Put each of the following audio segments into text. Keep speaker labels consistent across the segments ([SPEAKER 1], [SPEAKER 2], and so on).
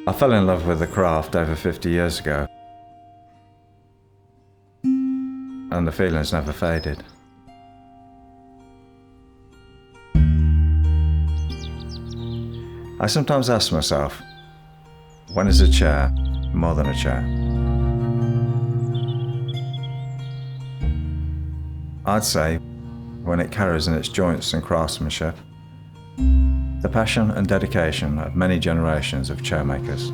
[SPEAKER 1] I fell in love with the craft over 50 years ago, and the feelings never faded. I sometimes ask myself, when is a chair more than a chair? I'd say when it carries in its joints and craftsmanship the passion and dedication of many generations of chairmakers.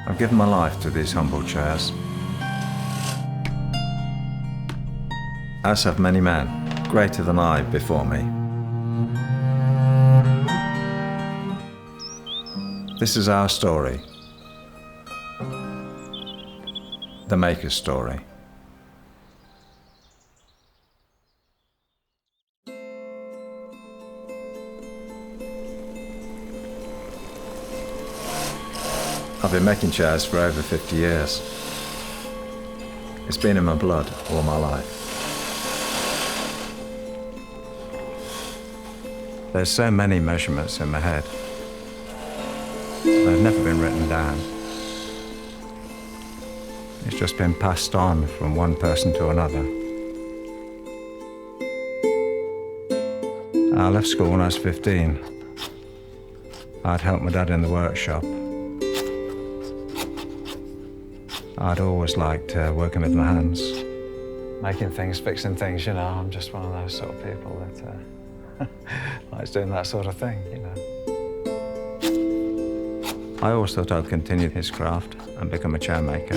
[SPEAKER 1] I've given my life to these humble chairs, as have many men greater than I before me. This is our story, the maker's story. I've been making chairs for over 50 years. It's been in my blood all my life. There's so many measurements in my head. They've never been written down. It's just been passed on from one person to another. I left school when I was 15. I'd helped my dad in the workshop. I'd always liked working with my hands. Making things, fixing things, you know. I'm just one of those sort of people that likes doing that sort of thing, you know. I always thought I'd continue his craft and become a chair maker.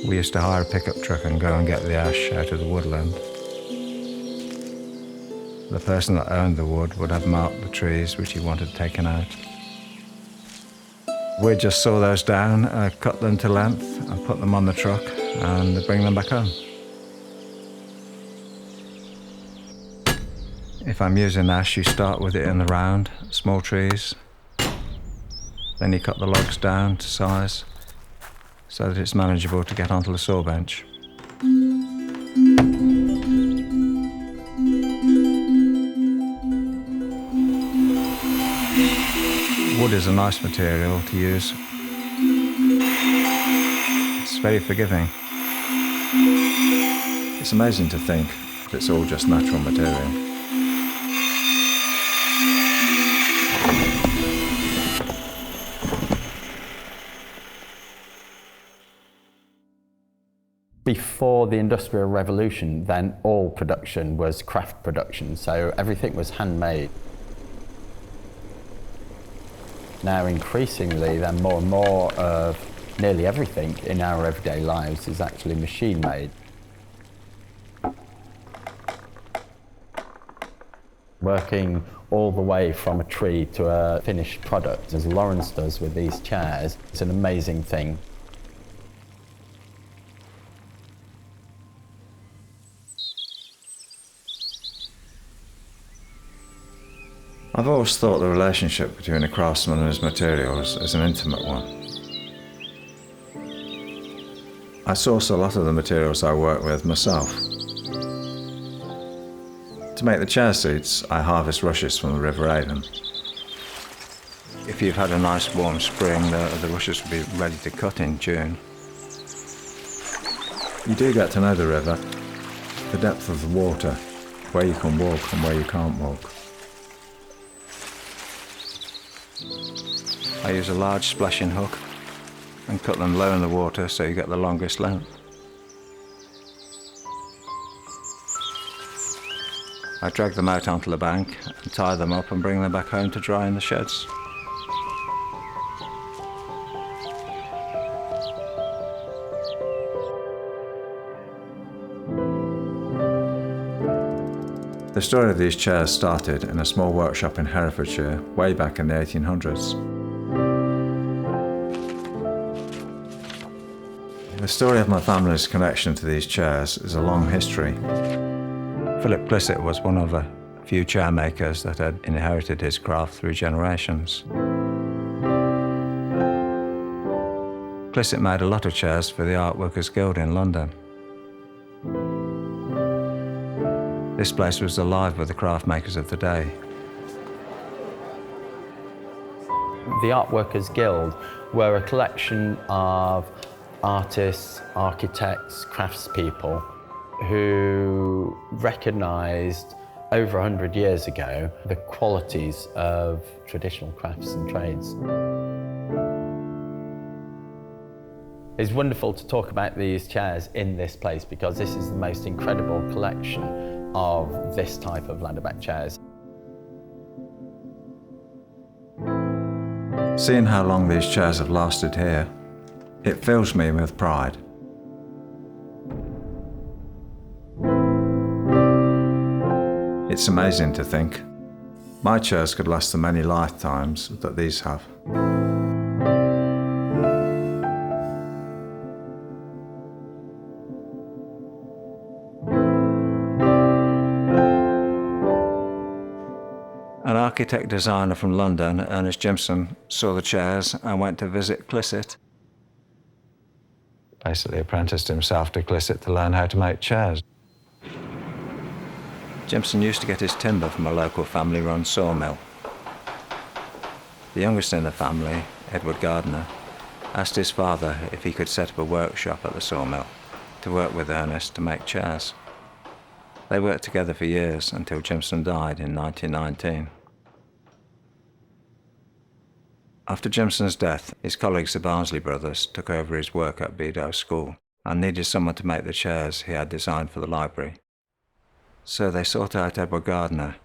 [SPEAKER 1] We used to hire a pickup truck and go and get the ash out of the woodland. The person that owned the wood would have marked the trees which he wanted taken out. We'd just saw those down, cut them to length and put them on the truck and bring them back home. If I'm using ash, you start with it in the round, small trees. Then you cut the logs down to size so that it's manageable to get onto the saw bench. Wood is a nice material to use. It's very forgiving. It's amazing to think that it's all just natural material.
[SPEAKER 2] Before the Industrial Revolution, then all production was craft production, so everything was handmade. Now increasingly, then more and more of nearly everything in our everyday lives is actually machine made. Working all the way from a tree to a finished product, as Lawrence does with these chairs, it's an amazing thing.
[SPEAKER 1] I've always thought the relationship between a craftsman and his materials is an intimate one. I source a lot of the materials I work with myself. To make the chair seats, I harvest rushes from the River Avon. If you've had a nice warm spring, the rushes will be ready to cut in June. You do get to know the river, the depth of the water, where you can walk and where you can't walk. I use a large splashing hook and cut them low in the water so you get the longest length. I drag them out onto the bank and tie them up and bring them back home to dry in the sheds. The story of these chairs started in a small workshop in Herefordshire way back in the 1800s. The story of my family's connection to these chairs is a long history. Philip Glissett was one of a few chair makers that had inherited his craft through generations. Clisset made a lot of chairs for the Art Workers Guild in London. This place was alive with the craft makers of the day.
[SPEAKER 2] The Art Workers Guild were a collection of artists, architects, craftspeople who recognised over 100 years ago the qualities of traditional crafts and trades. It's wonderful to talk about these chairs in this place because this is the most incredible collection of this type of ladderback chairs.
[SPEAKER 1] Seeing how long these chairs have lasted here, it fills me with pride. It's amazing to think my chairs could last the many lifetimes that these have. An architect designer from London, Ernest Jimson, saw the chairs and went to visit Clisset. Basically apprenticed himself to Clisset to learn how to make chairs. Jimson used to get his timber from a local family-run sawmill. The youngest in the family, Edward Gardner, asked his father if he could set up a workshop at the sawmill to work with Ernest to make chairs. They worked together for years until Jimson died in 1919. After Jimson's death, his colleagues the Barnsley brothers took over his work at Bedales School and needed someone to make the chairs he had designed for the library. So they sought out Edward Gardner.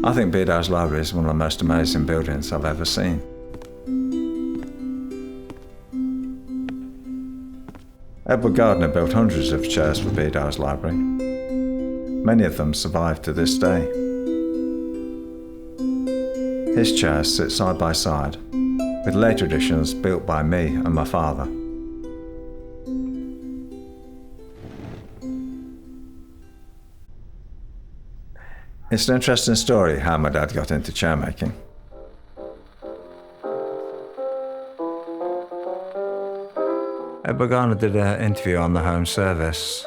[SPEAKER 1] I think Bedales Library is one of the most amazing buildings I've ever seen. Edward Gardner built hundreds of chairs for Bedales Library. Many of them survive to this day. His chairs sit side by side with later editions built by me and my father. It's an interesting story how my dad got into chair making. Edward Gardner did an interview on the Home Service.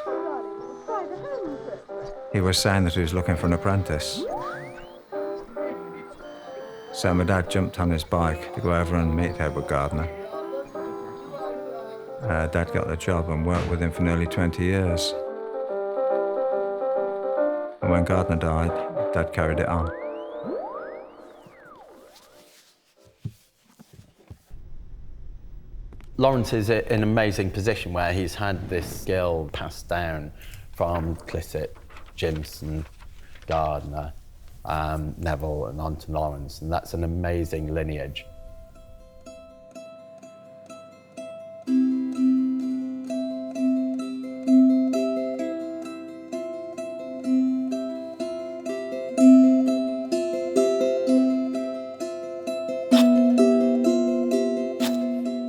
[SPEAKER 1] He was saying that he was looking for an apprentice. So my dad jumped on his bike to go over and meet Edward Gardner. Dad got the job and worked with him for nearly 20 years. And when Gardner died, Dad carried it on.
[SPEAKER 2] Lawrence is in an amazing position where he's had this skill passed down from Clisset, Jimson, Gardner, Neville and on to Lawrence, and that's an amazing lineage.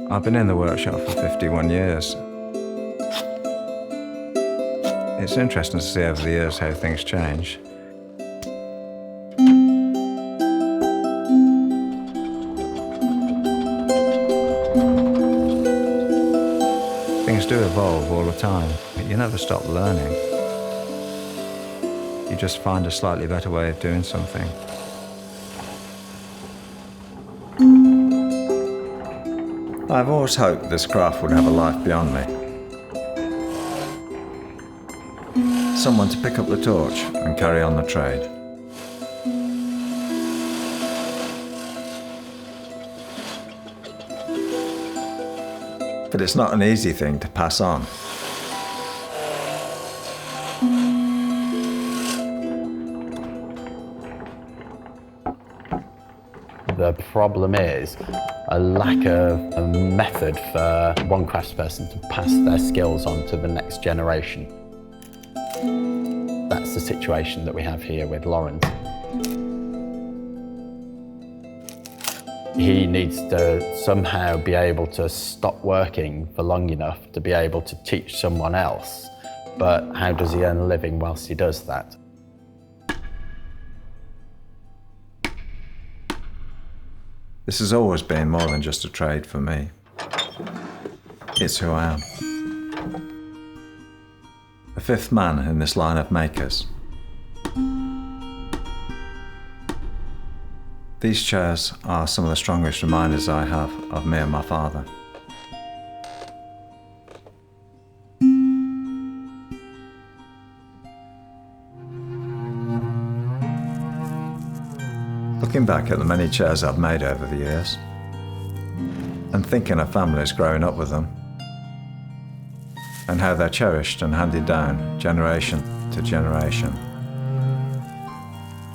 [SPEAKER 1] I've been in the workshop for 51 years. It's interesting to see over the years how things change. Things do evolve all the time, but you never stop learning. You just find a slightly better way of doing something. I've always hoped this craft would have a life beyond me. Someone to pick up the torch and carry on the trade. But it's not an easy thing to pass on.
[SPEAKER 2] The problem is a lack of a method for one craftsperson to pass their skills on to the next generation. That's the situation that we have here with Lawrence. He needs to somehow be able to stop working for long enough to be able to teach someone else. But how does he earn a living whilst he does that?
[SPEAKER 1] This has always been more than just a trade for me. It's who I am. A fifth man in this line of makers. These chairs are some of the strongest reminders I have of me and my father. Looking back at the many chairs I've made over the years, and thinking of families growing up with them, and how they're cherished and handed down generation to generation,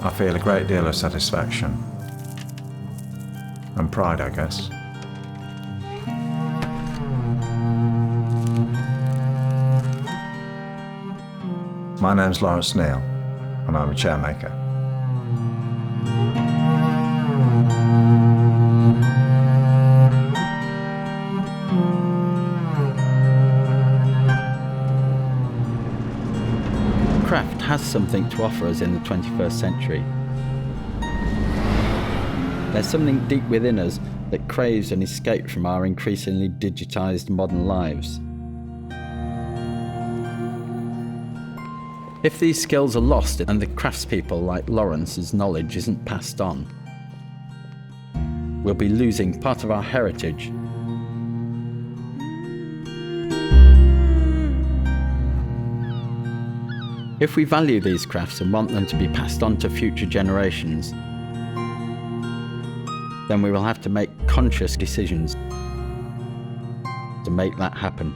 [SPEAKER 1] I feel a great deal of satisfaction and pride, I guess. My name's Lawrence Neal, and I'm a chairmaker.
[SPEAKER 2] Craft has something to offer us in the 21st century. There's something deep within us that craves an escape from our increasingly digitised modern lives. If these skills are lost and the craftspeople like Lawrence's knowledge isn't passed on, we'll be losing part of our heritage. If we value these crafts and want them to be passed on to future generations, then we will have to make conscious decisions to make that happen.